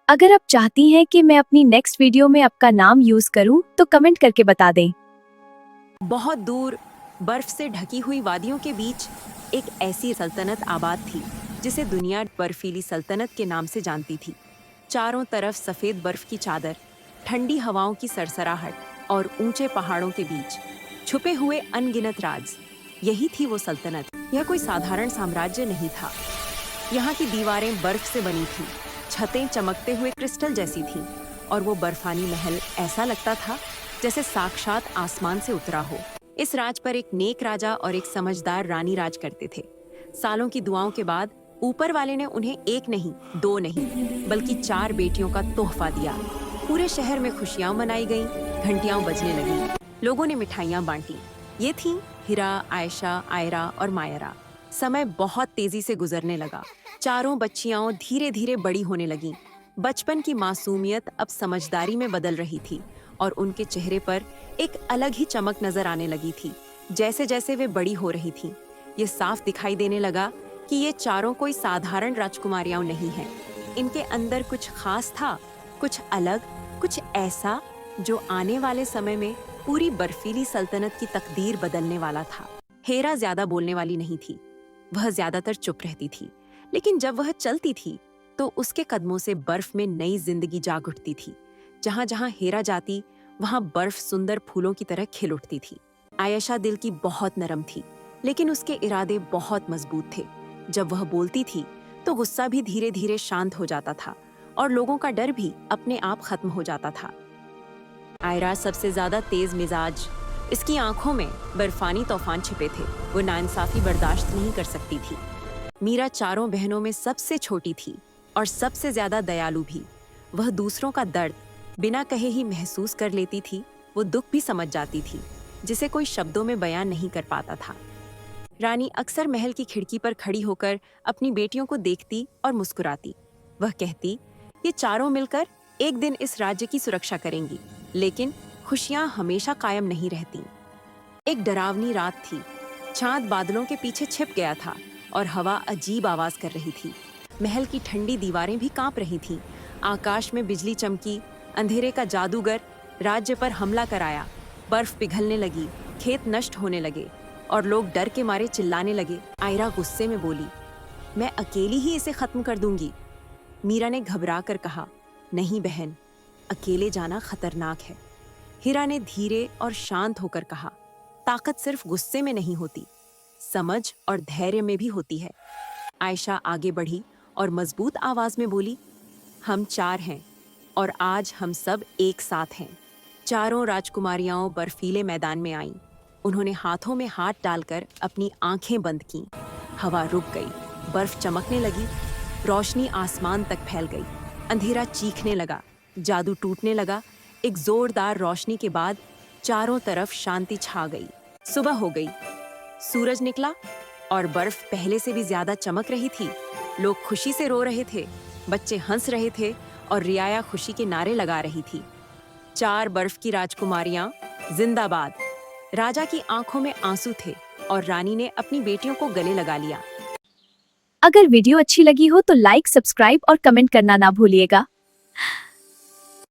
अगर आप चाहती हैं कि मैं अपनी नेक्स्ट वीडियो में आपका नाम यूज करूं तो कमेंट करके बता दें। बहुत दूर बर्फ से ढकी हुई वादियों के बीच एक ऐसी सल्तनत आबाद थी जिसे दुनिया बर्फीली सल्तनत के नाम से जानती थी। चारों तरफ सफेद बर्फ की चादर, ठंडी हवाओं की सरसराहट और ऊंचे पहाड़ों के बीच छुपे हुए अनगिनत राज। यही थी वो सल्तनत। यह कोई साधारण साम्राज्य नहीं था। यहाँ की दीवारें बर्फ से बनी थीं, छतें चमकते हुए क्रिस्टल जैसी थीं और वो बर्फानी महल ऐसा लगता था जैसे साक्षात आसमान से उतरा हो। इस राज पर एक नेक राजा और एक समझदार रानी राज करते थे। सालों की दुआओं के बाद ऊपर वाले ने उन्हें एक नहीं, दो नहीं, बल्कि 4 बेटियों का तोहफा दिया। पूरे शहर में खुशियां मनाई गईं, घंटियां बजने लगीं, लोगों ने मिठाइयां बांटी। ये थीं हिरा, आयशा, आयरा और मायरा। समय बहुत तेजी से गुजरने लगा। चारों बच्चियां धीरे धीरे बड़ी होने लगीं। बचपन की मासूमियत अब समझदारी में बदल रही थी और उनके चेहरे पर एक अलग ही चमक नजर आने लगी थी। जैसे जैसे वे बड़ी हो रही थीं, ये साफ दिखाई देने लगा कि ये चारों कोई साधारण राजकुमारियां नहीं हैं। इनके अंदर कुछ खास था, कुछ अलग, कुछ ऐसा जो आने वाले समय में पूरी बर्फीली सल्तनत की तकदीर बदलने वाला था। हेरा ज्यादा बोलने वाली नहीं थी। वह ज्यादातर चुप रहती थी, लेकिन जब वह चलती थी तो उसके कदमों से बर्फ में नई जिंदगी जाग उठती थी। जहां जहां हेरा जाती, वहां बर्फ सुंदर फूलों की तरह खिल उठती थी। आयशा दिल की बहुत नरम थी, लेकिन उसके इरादे बहुत मजबूत थे। जब वह बोलती थी तो गुस्सा भी धीरे धीरे शांत हो जाता था और लोगों का डर भी अपने आप खत्म हो जाता था। आयरा सबसे ज्यादा तेज मिजाज। इसकी आंखों में बर्फानी तूफान छिपे थे। वो नाइंसाफी बर्दाश्त नहीं कर सकती थी। मीरा चारों बहनों में सबसे छोटी थी और सबसे ज्यादा दयालु भी। वह दूसरों का दर्द बिना कहे ही महसूस कर लेती थी। वो दुख भी समझ जाती थी जिसे कोई शब्दों में बयान नहीं कर पाता था। रानी अक्सर महल की खिड़की पर खड़ी होकर अपनी बेटियों को देखती और मुस्कुराती। वह कहती, ये चारों मिलकर एक दिन इस राज्य की सुरक्षा करेंगी, लेकिन खुशियां हमेशा कायम नहीं रहती। एक डरावनी रात थी। चांद बादलों के पीछे छिप गया था और हवा अजीब आवाज कर रही थी। महल की ठंडी दीवारें भी कांप रही थीं। आकाश में बिजली चमकी। अंधेरे का जादूगर राज्य पर हमला कराया। बर्फ पिघलने लगी, खेत नष्ट होने लगे और लोग डर के मारे चिल्लाने लगे। आयरा गुस्से में बोली, मैं अकेली ही इसे खत्म कर दूंगी। मीरा ने घबरा कर कहा, नहीं बहन, अकेले जाना खतरनाक है। हिरा ने धीरे और शांत होकर कहा, ताकत सिर्फ गुस्से में नहीं होती, समझ और धैर्य में भी होती है। आयशा आगे बढ़ी और मजबूत आवाज में बोली, हम 4 हैं और आज हम सब एक साथ हैं। चारों राजकुमारियां बर्फीले मैदान में आईं। उन्होंने हाथों में हाथ डालकर अपनी आंखें बंद कीं। हवा रुक गई, बर्फ चमकने लगी, रोशनी आसमान तक फैल गई। अंधेरा चीखने लगा, जादू टूटने लगा। एक जोरदार रोशनी के बाद चारों तरफ शांति छा गई। सुबह हो गई, सूरज निकला और बर्फ पहले से भी ज्यादा चमक रही थी। लोग खुशी से रो रहे थे, बच्चे हंस रहे थे और रियाया खुशी के नारे लगा रही थी। 4 बर्फ की राजकुमारियां जिंदाबाद। राजा की आंखों में आंसू थे और रानी ने अपनी बेटियों को गले लगा लिया। अगर वीडियो अच्छी लगी हो तो लाइक, सब्सक्राइब और कमेंट करना ना भूलिएगा।